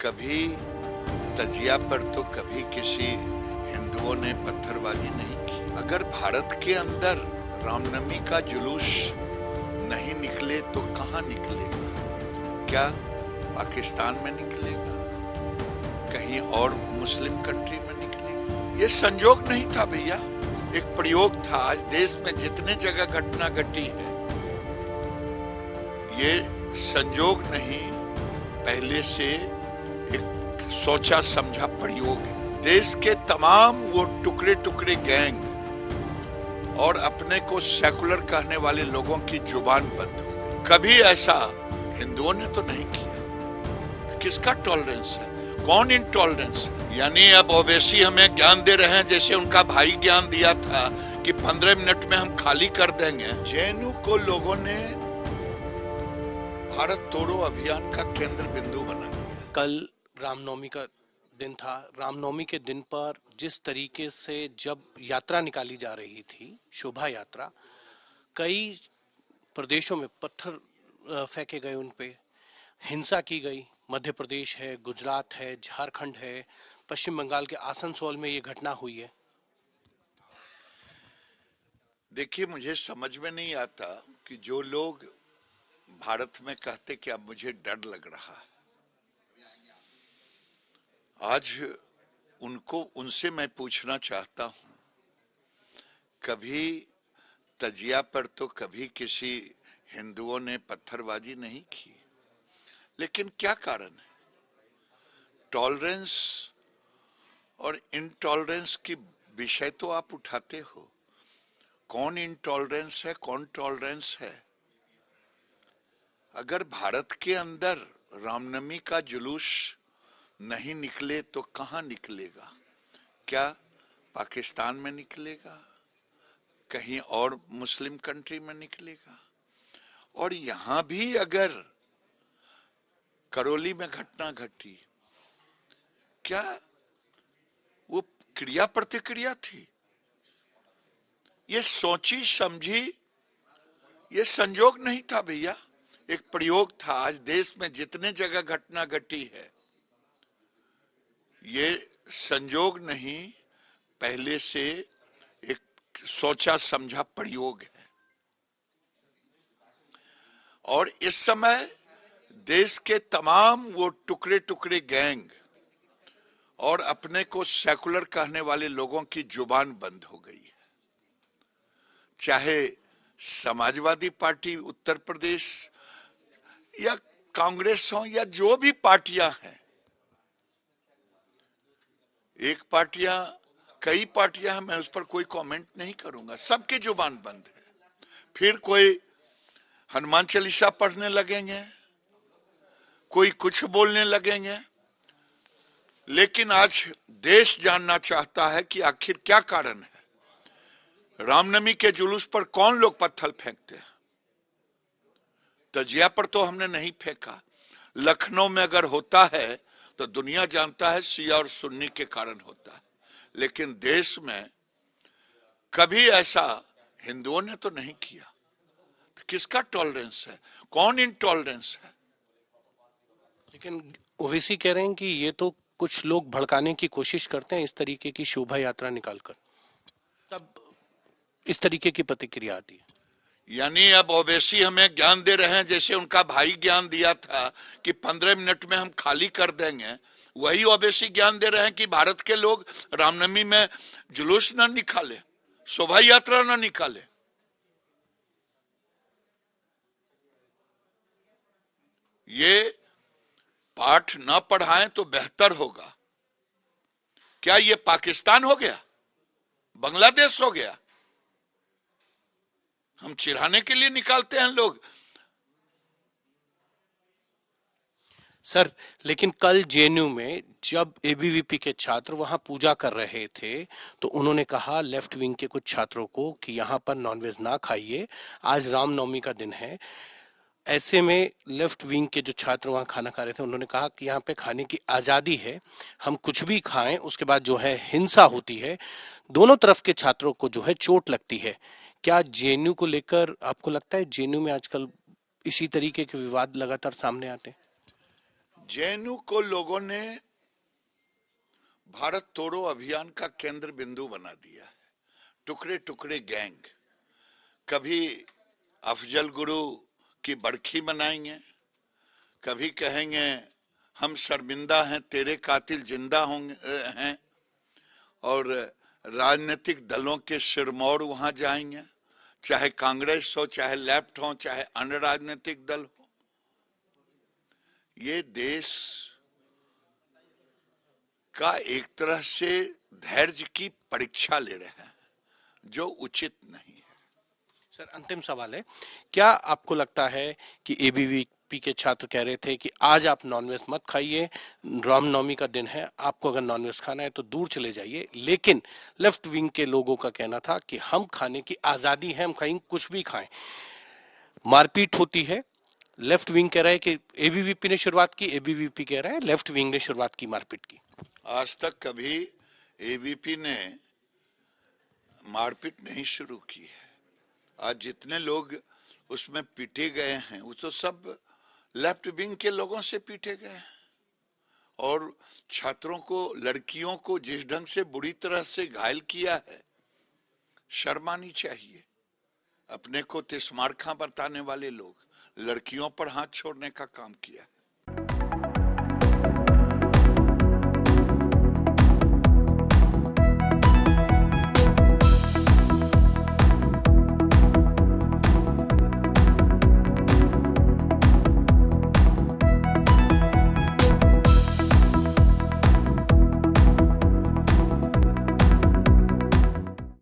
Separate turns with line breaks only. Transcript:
कभी तजिया पर तो कभी किसी हिंदुओं ने पत्थरबाजी नहीं की। अगर भारत के अंदर रामनवमी का जुलूस नहीं निकले तो कहां निकलेगा? क्या पाकिस्तान में निकलेगा? कहीं और मुस्लिम कंट्री में निकलेगा? ये संयोग नहीं था भैया, एक प्रयोग था। आज देश में जितने जगह घटना घटी है, ये संयोग नहीं, पहले से एक सोचा समझा प्रयोग है। देश के तमाम वो टुकड़े टुकड़े गैंग और अपने को सेकुलर कहने वाले लोगों की जुबान बंद हो गई। कभी ऐसा हिंदुओं ने तो नहीं किया। किसका टॉलरेंस है? कौन इनटॉलरेंस है? यानी अब ओवैसी हमें ज्ञान दे रहे हैं जैसे उनका भाई ज्ञान दिया था कि 15 मिनट में हम खाली कर देंगे। जेएनयू को लोगों ने भारत तोड़ो अभियान का केंद्र बिंदु बना दिया।
कल रामनवमी का दिन था। रामनवमी के दिन पर जिस तरीके से जब यात्रा निकाली जा रही थी, शोभा यात्रा, कई प्रदेशों में पत्थर फेंके गए, उन पे हिंसा की गई। मध्य प्रदेश है, गुजरात है, झारखंड है, पश्चिम बंगाल के आसनसोल में ये घटना हुई है।
देखिए, मुझे समझ में नहीं आता कि जो लोग भारत में कहते कि अब मुझे डर लग रहा है, आज उनसे मैं पूछना चाहता हूं, कभी तजिया पर तो कभी किसी हिंदुओं ने पत्थरबाजी नहीं की। लेकिन क्या कारण है? टॉलरेंस और इनटॉलरेंस की विषय तो आप उठाते हो। कौन इनटॉलरेंस है, कौन टॉलरेंस है? अगर भारत के अंदर रामनवमी का जुलूस नहीं निकले तो कहां निकलेगा? क्या पाकिस्तान में निकलेगा? कहीं और मुस्लिम कंट्री में निकलेगा? और यहां भी अगर करौली में घटना घटी, क्या वो क्रिया प्रतिक्रिया थी? ये सोची समझी, ये संयोग नहीं था भैया, एक प्रयोग था। आज देश में जितने जगह घटना घटी है, ये संयोग नहीं, पहले से एक सोचा समझा प्रयोग है। और इस समय देश के तमाम वो टुकड़े टुकड़े गैंग और अपने को सेकुलर कहने वाले लोगों की जुबान बंद हो गई है। चाहे समाजवादी पार्टी उत्तर प्रदेश या कांग्रेस हो या जो भी पार्टियां हैं, एक पार्टियां, कई पार्टियां हैं, मैं उस पर कोई कमेंट नहीं करूंगा, सबकी जुबान बंद है। फिर कोई हनुमान चालीसा पढ़ने लगेंगे, कोई कुछ बोलने लगेंगे। लेकिन आज देश जानना चाहता है कि आखिर क्या कारण है। रामनवमी के जुलूस पर कौन लोग पत्थर फेंकते हैं? तजिया पर तो हमने नहीं फेंका। लखनऊ में अगर होता है तो दुनिया जानता है शिया और सुन्नी के कारण होता है। लेकिन देश में कभी ऐसा हिंदुओं ने तो नहीं किया। तो किसका टॉलरेंस है? कौन इनटॉलरेंस है?
लेकिन ओवैसी कह रहे हैं कि ये तो कुछ लोग भड़काने की कोशिश करते हैं इस तरीके की शोभा यात्रा निकालकर, तब इस तरीके की प्रतिक्रिया आती है।
यानी अब ओवैसी हमें ज्ञान दे रहे हैं जैसे उनका भाई ज्ञान दिया था कि 15 मिनट में हम खाली कर देंगे। वही ओवैसी ज्ञान दे रहे हैं कि भारत के लोग रामनवमी में जुलूस न निकाले, शोभा यात्रा न निकाले। ये पाठ न पढ़ाएं तो बेहतर होगा। क्या ये पाकिस्तान हो गया? बांग्लादेश हो गया? हम चिढ़ाने के लिए निकालते हैं लोग।
सर, लेकिन कल जेएनयू में जब एबीवीपी के छात्र वहां पूजा कर रहे थे तो उन्होंने कहा लेफ्ट विंग के कुछ छात्रों को कि यहां पर नॉनवेज ना खाइए, आज रामनवमी का दिन है। ऐसे में लेफ्ट विंग के जो छात्र वहां खाना खा रहे थे, उन्होंने कहा कि यहाँ पे खाने की आजादी है, हम कुछ भी खाएं, उसके बाद जो है हिंसा होती है, दोनों तरफ के छात्रों को जो है चोट लगती है। क्या जेएनयू को लेकर आपको लगता है जेएनयू में आजकल इसी तरीके के विवाद लगातार सामने आते हैं?
जेएनयू को लोगों ने भारत तोड़ो अभियान का केंद्र बिंदु बना दिया है। टुकड़े टुकड़े गैंग, कभी अफजल गुरु की बरखी मनाएंगे, कभी कहेंगे हम शर्मिंदा हैं, तेरे कातिल जिंदा होंगे हैं, और राजनीतिक दलों के सिरमौर वहां जाएंगे, चाहे कांग्रेस हो, चाहे लेफ्ट हो, चाहे अन्य राजनीतिक दल हो। ये देश का एक तरह से धैर्य की परीक्षा ले रहे हैं, जो उचित नहीं है।
सर, अंतिम सवाल है, क्या आपको लगता है कि एबीवीपी के छात्र कह रहे थे कि आज आप नॉनवेज मत खाइए, रामनवमी का दिन है, आपको अगर नॉनवेज खाना है तो दूर चले जाइए, लेकिन लेफ्ट विंग के लोगों का कहना था कि हम खाने की आजादी है, हम कहीं कुछ भी खाएं, मारपीट होती है। लेफ्ट विंग कह रहा है कि एबीवीपी ने शुरुआत की, एबीवीपी कह रहा है लेफ्ट विंग ने शुरुआत की मारपीट की।
आज तक कभी एबीपी ने मारपीट नहीं शुरू की है। आज जितने लोग उसमें पीटे गए हैं वो तो सब लेफ्ट विंग के लोगों से पीटे गए हैं। और छात्रों को, लड़कियों को जिस ढंग से बुरी तरह से घायल किया है, शर्म आनी चाहिए। अपने को तिस्मारखा बताने वाले लोग लड़कियों पर हाथ छोड़ने का काम किया।